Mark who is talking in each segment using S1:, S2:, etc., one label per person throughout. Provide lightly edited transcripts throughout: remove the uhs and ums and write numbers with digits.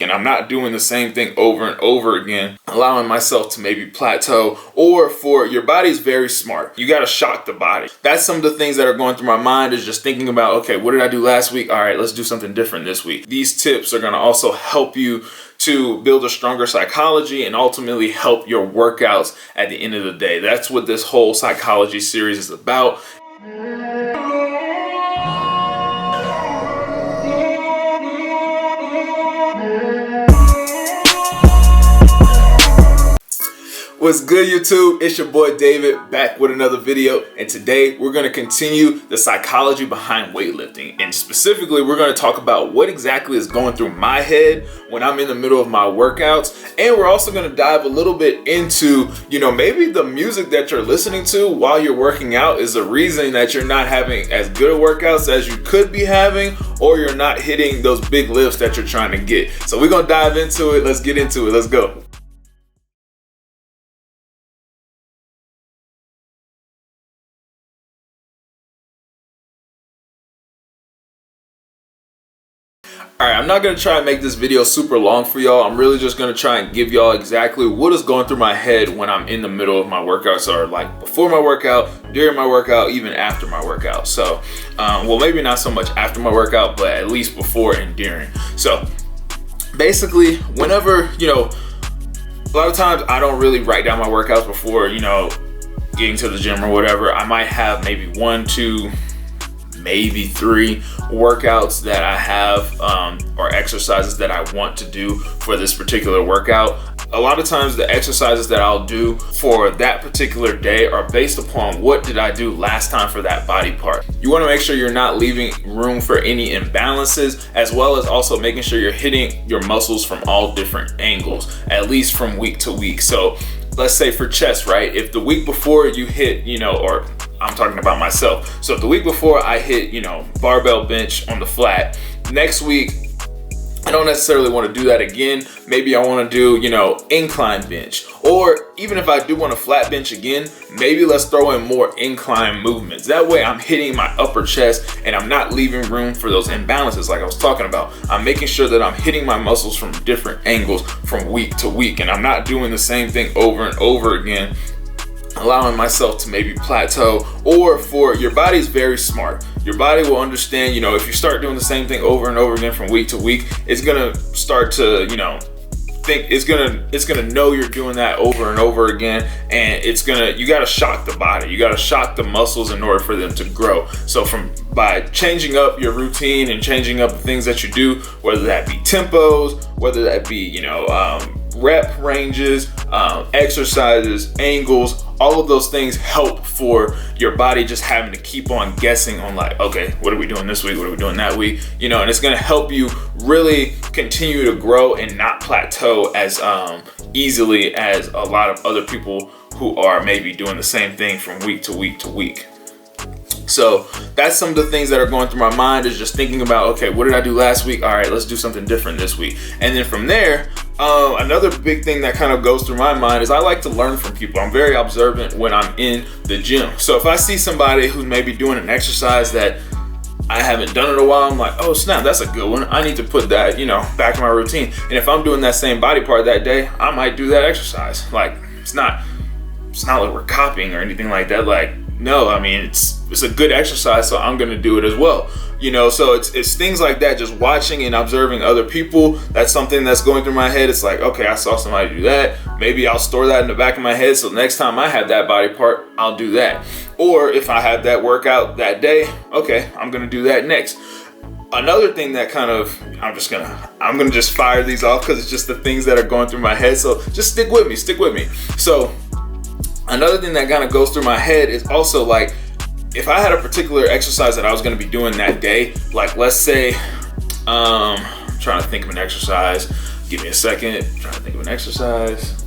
S1: and I'm not doing the same thing over and over again, allowing myself to maybe plateau. Or for your body is very smart. You got to shock the body. That's some of the things that are going through my mind, is just thinking about, okay, what did I do last week? All right, let's do something different this week. These tips are going to also help you to build a stronger psychology and ultimately help your workouts at the end of the day. That's what this whole psychology series is about. What's good, YouTube? It's your boy David, back with another video, and today we're going to continue the psychology behind weightlifting, and specifically we're going to talk about what exactly is going through my head when I'm in the middle of my workouts. And we're also going to dive a little bit into, maybe the music that you're listening to while you're working out is the reason that you're not having as good of workouts as you could be having, or you're not hitting those big lifts that you're trying to get. So we're going to dive into it. Let's get into it. Let's go. Alright, I'm not going to try and make this video super long for y'all. I'm really just going to try and give y'all exactly what is going through my head when I'm in the middle of my workouts, or like before my workout, during my workout, even after my workout. So, well, maybe not so much after my workout, but at least before and during. So, basically, whenever, a lot of times I don't really write down my workouts before, getting to the gym or whatever. I might have maybe 1, 2, maybe 3 workouts that I have or exercises that I want to do for this particular workout. A lot of times the exercises that I'll do for that particular day are based upon what did I do last time for that body part. You want to make sure you're not leaving room for any imbalances, as well as also making sure you're hitting your muscles from all different angles, at least from week to week. So let's say for chest, right? If the week before you hit, or I'm talking about myself. So if the week before I hit, barbell bench on the flat, next week, I don't necessarily want to do that again. Maybe I want to do, incline bench. Or even if I do want to flat bench again, maybe let's throw in more incline movements. That way I'm hitting my upper chest and I'm not leaving room for those imbalances like I was talking about. I'm making sure that I'm hitting my muscles from different angles from week to week, and I'm not doing the same thing over and over again, allowing myself to maybe plateau. Or for your body is very smart. Your body will understand, if you start doing the same thing over and over again from week to week, it's gonna start to, think it's gonna know you're doing that over and over again, and you gotta shock the body. You gotta shock the muscles in order for them to grow. So by changing up your routine and changing up the things that you do, whether that be tempos, whether that be, rep ranges, exercises, angles, all of those things help for your body just having to keep on guessing on like, okay, what are we doing this week? What are we doing that week? And it's going to help you really continue to grow and not plateau as easily as a lot of other people who are maybe doing the same thing from week to week to week. So that's some of the things that are going through my mind, is just thinking about, okay, what did I do last week? All right, let's do something different this week. And then from there, another big thing that kind of goes through my mind is I like to learn from people. I'm very observant when I'm in the gym. So if I see somebody who's maybe doing an exercise that I haven't done in a while, I'm like, oh snap, that's a good one. I need to put that, back in my routine. And if I'm doing that same body part that day, I might do that exercise. Like, it's not like we're copying or anything like that. Like, no, I mean, it's a good exercise, so I'm gonna do it as well. So it's things like that, just watching and observing other people. That's something that's going through my head. It's like, okay, I saw somebody do that. Maybe I'll store that in the back of my head, so next time I have that body part, I'll do that. Or if I have that workout that day, okay, I'm gonna do that next. Another thing that I'm gonna just fire these off because it's just the things that are going through my head. So just stick with me. So another thing that kind of goes through my head is also like, if I had a particular exercise that I was going to be doing that day, like let's say, I'm trying to think of an exercise. Give me a second. I'm trying to think of an exercise.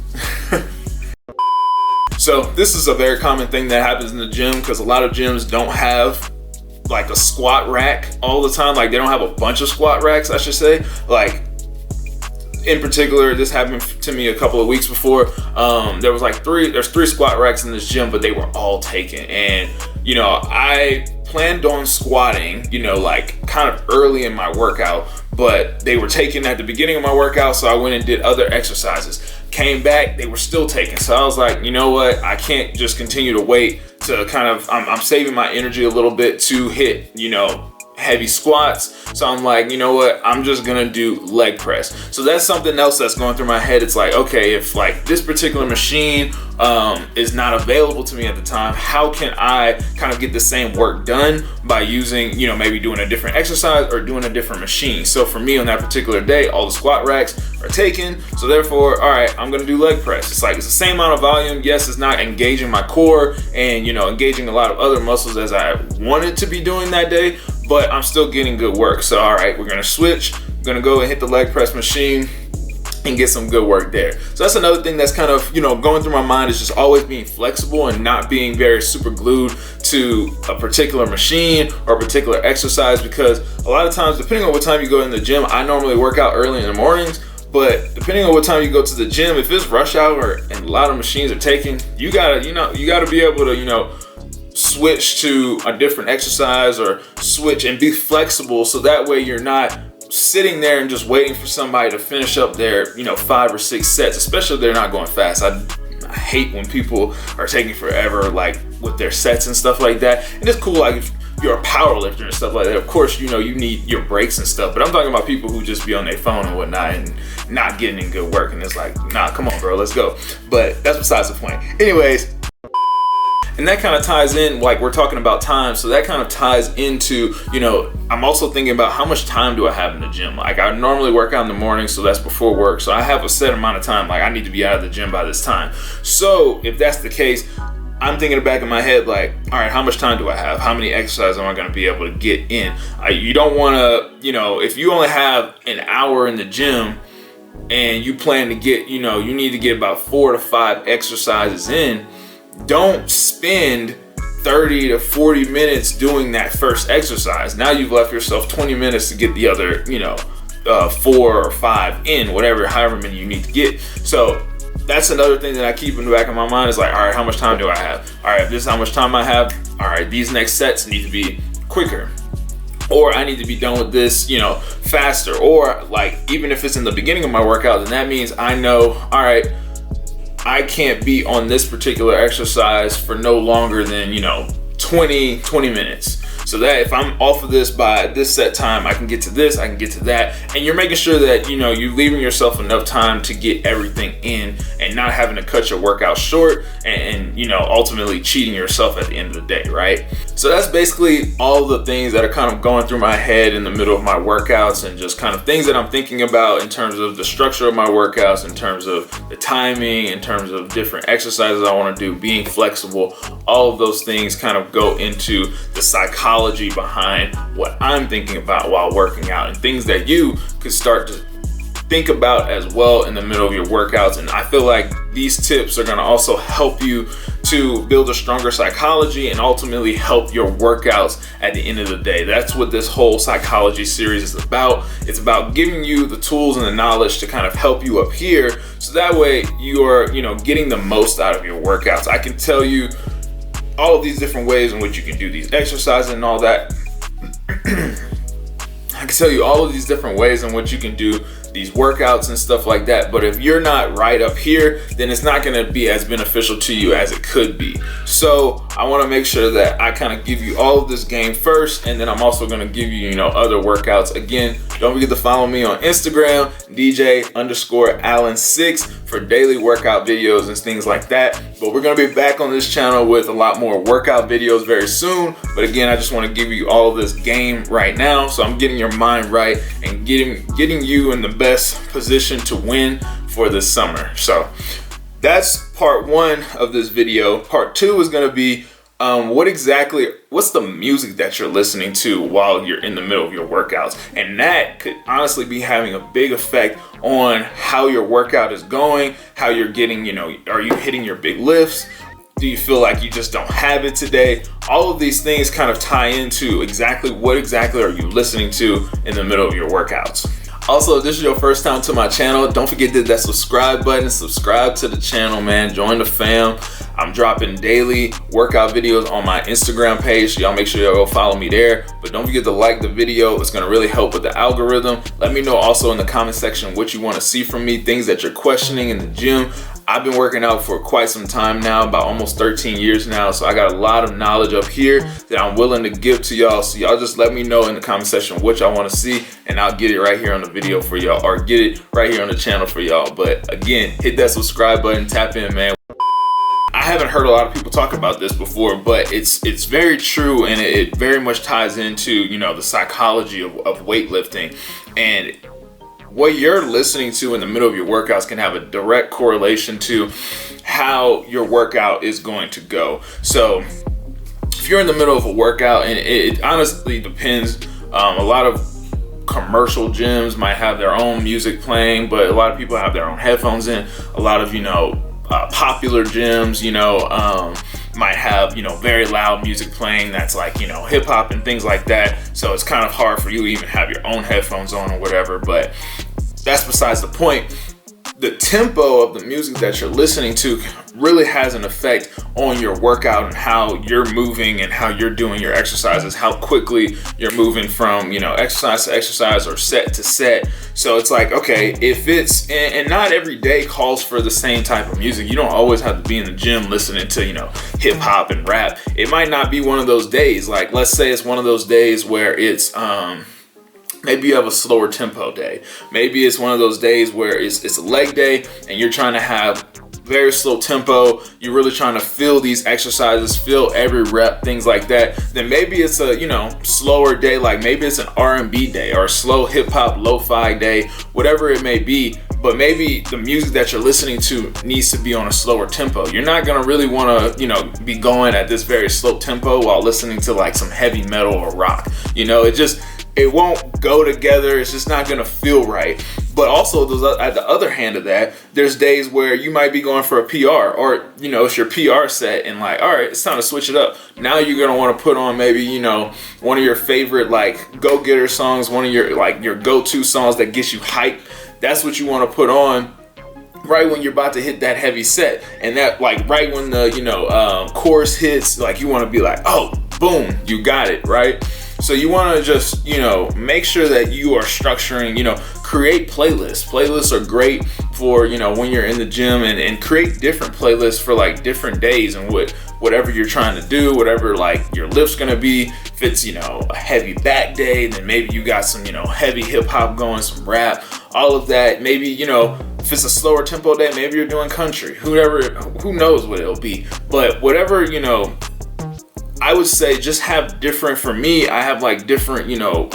S1: So this is a very common thing that happens in the gym, because a lot of gyms don't have like a squat rack all the time. Like, they don't have a bunch of squat racks, I should say. Like, in particular, this happened to me a couple of weeks before. There's 3 squat racks in this gym, but they were all taken. And, I planned on squatting, like kind of early in my workout, but they were taken at the beginning of my workout, so I went and did other exercises. Came back, they were still taken. So I was like, you know what? I can't just continue to wait to kind of, I'm saving my energy a little bit to hit, you know, heavy squats. So I'm like, you know what, I'm just gonna do leg press. So that's something else that's going through my head. It's like, okay, if like this particular machine is not available to me at the time, how can I kind of get the same work done by using, you know, maybe doing a different exercise or doing a different machine. So for me on that particular day, all the squat racks are taken, so therefore, all right, I'm gonna do leg press. It's like, it's the same amount of volume. Yes, it's not engaging my core and, you know, engaging a lot of other muscles as I wanted to be doing that day, but I'm still getting good work. So all right, we're gonna switch. I'm gonna go and hit the leg press machine and get some good work there. So that's another thing that's kind of, you know, going through my mind, is just always being flexible and not being very super glued to a particular machine or a particular exercise, because a lot of times, depending on what time you go in the gym, I normally work out early in the mornings, but depending on what time you go to the gym, if it's rush hour and a lot of machines are taken, you gotta be able to, you know, switch to a different exercise or switch and be flexible, so that way you're not sitting there and just waiting for somebody to finish up their, you know, 5 or 6 sets, especially if they're not going fast. I hate when people are taking forever, like with their sets and stuff like that. And it's cool, like if you're a power lifter and stuff like that, of course, you know, you need your breaks and stuff, but I'm talking about people who just be on their phone and whatnot and not getting in good work, and it's like, nah, come on bro, let's go. But that's besides the point. Anyways, and that kind of ties in, like we're talking about time, so that kind of ties into, you know, I'm also thinking about how much time do I have in the gym. Like I normally work out in the morning, so that's before work, so I have a set amount of time, like I need to be out of the gym by this time. So if that's the case, I'm thinking in the back of my head, like, all right, how much time do I have? How many exercises am I going to be able to get in? You don't want to, you know, if you only have an hour in the gym and you plan to get, you know, you need to get about 4 to 5 exercises in, don't spend 30 to 40 minutes doing that first exercise. Now you've left yourself 20 minutes to get the other, you know, 4 or 5 in, however many you need to get. So that's another thing that I keep in the back of my mind, is like, all right, how much time do I have? All right, this is how much time I have. All right, these next sets need to be quicker, or I need to be done with this, you know, faster. Or like, even if it's in the beginning of my workout, then that means I know, all right, I can't be on this particular exercise for no longer than, you know, 20 minutes. So that if I'm off of this by this set time, I can get to this, I can get to that. And you're making sure that, you know, you're leaving yourself enough time to get everything in and not having to cut your workout short and you know, ultimately cheating yourself at the end of the day, right? So that's basically all the things that are kind of going through my head in the middle of my workouts, and just kind of things that I'm thinking about in terms of the structure of my workouts, in terms of the timing, in terms of different exercises I want to do, being flexible. All of those things kind of go into the psychology behind what I'm thinking about while working out, and things that you could start to think about as well in the middle of your workouts. And I feel like these tips are going to also help you to build a stronger psychology and ultimately help your workouts at the end of the day. That's what this whole psychology series is about. It's about giving you the tools and the knowledge to kind of help you up here, so that way you are, you know, getting the most out of your workouts. I can tell you all of these different ways in which you can do these exercises and all that. I can tell you all of these different ways in which you can do these workouts and stuff like that, but if you're not right up here, then it's not going to be as beneficial to you as it could be. So I want to make sure that I kind of give you all of this game first, and then I'm also going to give you, you know, other workouts. Again, don't forget to follow me on Instagram, DJ_Allen6, for daily workout videos and things like that. But we're going to be back on this channel with a lot more workout videos very soon. But again, I just want to give you all of this game right now, so I'm getting your mind right and getting you in the best position to win for this summer. So that's part 1 of this video. Part 2 is going to be what's the music that you're listening to while you're in the middle of your workouts. And that could honestly be having a big effect on how your workout is going, how you're getting, you know, are you hitting your big lifts? Do you feel like you just don't have it today? All of these things kind of tie into what exactly are you listening to in the middle of your workouts. Also, if this is your first time to my channel, don't forget to hit that subscribe button. Subscribe to the channel, man. Join the fam. I'm dropping daily workout videos on my Instagram page, so y'all make sure y'all go follow me there. But don't forget to like the video. It's gonna really help with the algorithm. Let me know also in the comment section what you want to see from me, things that you're questioning in the gym. I've been working out for quite some time now, about almost 13 years now, so I got a lot of knowledge up here that I'm willing to give to y'all. So y'all just let me know in the comment section what y'all want to see, and I'll get it right here on the video for y'all, or get it right here on the channel for y'all. But again, hit that subscribe button, tap in, man. I haven't heard a lot of people talk about this before, but it's very true, and it very much ties into, you know, the psychology of weightlifting. And what you're listening to in the middle of your workouts can have a direct correlation to how your workout is going to go. So if you're in the middle of a workout, and it honestly depends, a lot of commercial gyms might have their own music playing, but a lot of people have their own headphones in. A lot of, you know, popular gyms, you know, might have, you know, very loud music playing that's like, you know, hip hop and things like that. So it's kind of hard for you to even have your own headphones on or whatever, but that's besides the point. The tempo of the music that you're listening to really has an effect on your workout and how you're moving and how you're doing your exercises, how quickly you're moving from, you know, exercise to exercise or set to set. So it's like, okay, if it's, and not every day calls for the same type of music. You don't always have to be in the gym listening to, you know, hip hop and rap. It might not be one of those days. Like, let's say it's one of those days where it's, maybe you have a slower tempo day. Maybe it's one of those days where it's a leg day and you're trying to have very slow tempo. You're really trying to feel these exercises, feel every rep, things like that. Then maybe it's a, you know, slower day, like maybe it's an R&B day or a slow hip hop lo-fi day, whatever it may be. But maybe the music that you're listening to needs to be on a slower tempo. You're not gonna really wanna, you know, be going at this very slow tempo while listening to like some heavy metal or rock. You know, it won't go together. It's just not gonna feel right. But also, at the other hand of that, there's days where you might be going for a PR, or, you know, it's your PR set, and like, all right, it's time to switch it up. Now you're gonna want to put on maybe, you know, one of your favorite like go-getter songs, one of your like your go-to songs that gets you hyped. That's what you want to put on right when you're about to hit that heavy set, and that like right when the, you know, chorus hits, like you want to be like, oh, boom, you got it, right? So you want to just, you know, make sure that you are structuring, you know, create playlists. Playlists are great for, you know, when you're in the gym, and create different playlists for like different days and whatever you're trying to do, whatever like your lift's gonna be. If it's, you know, a heavy back day, then maybe you got some, you know, heavy hip hop going, some rap, all of that. Maybe, you know, if it's a slower tempo day, maybe you're doing country, who knows what it'll be. But whatever, you know, I would say just have different, for me, I have like different, you know,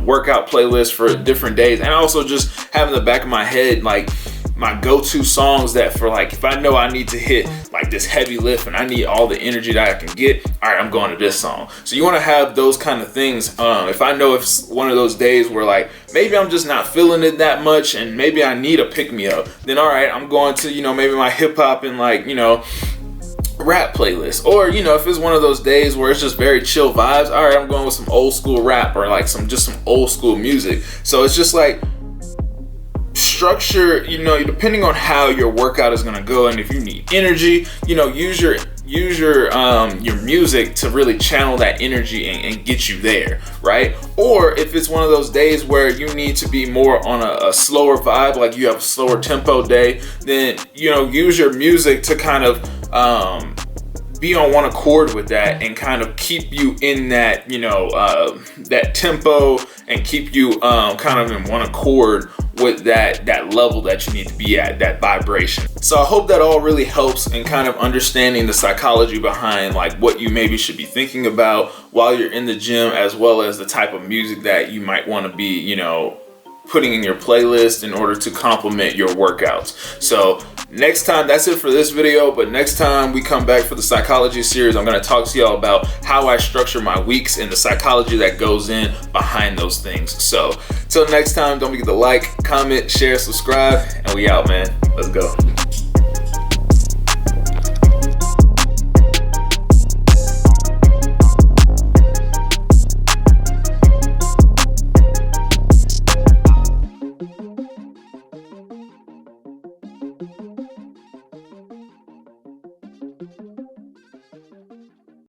S1: workout playlists for different days. And I also just have in the back of my head, like my go-to songs that for like, if I know I need to hit like this heavy lift and I need all the energy that I can get, all right, I'm going to this song. So you want to have those kind of things. If I know it's one of those days where like, maybe I'm just not feeling it that much and maybe I need a pick-me-up, then all right, I'm going to, you know, maybe my hip hop and like, you know, rap playlist. Or, you know, if it's one of those days where it's just very chill vibes, all right, I'm going with some old school rap or like some old school music. So it's just like structure, you know, depending on how your workout is going to go, and if you need energy, you know, use your music to really channel that energy and get you there, right? Or if it's one of those days where you need to be more on a slower vibe, like you have a slower tempo day, then, you know, use your music to kind of be on one accord with that and kind of keep you in that, you know, that tempo, and keep you kind of in one accord with that level that you need to be at, that vibration. So I hope that all really helps in kind of understanding the psychology behind like what you maybe should be thinking about while you're in the gym, as well as the type of music that you might want to be, you know, putting in your playlist in order to complement your workouts. So next time, that's it for this video, but next time we come back for the psychology series, I'm going to talk to y'all about how I structure my weeks and the psychology that goes in behind those things. So till next time, don't forget to like, comment, share, subscribe, and we out, man. Let's go.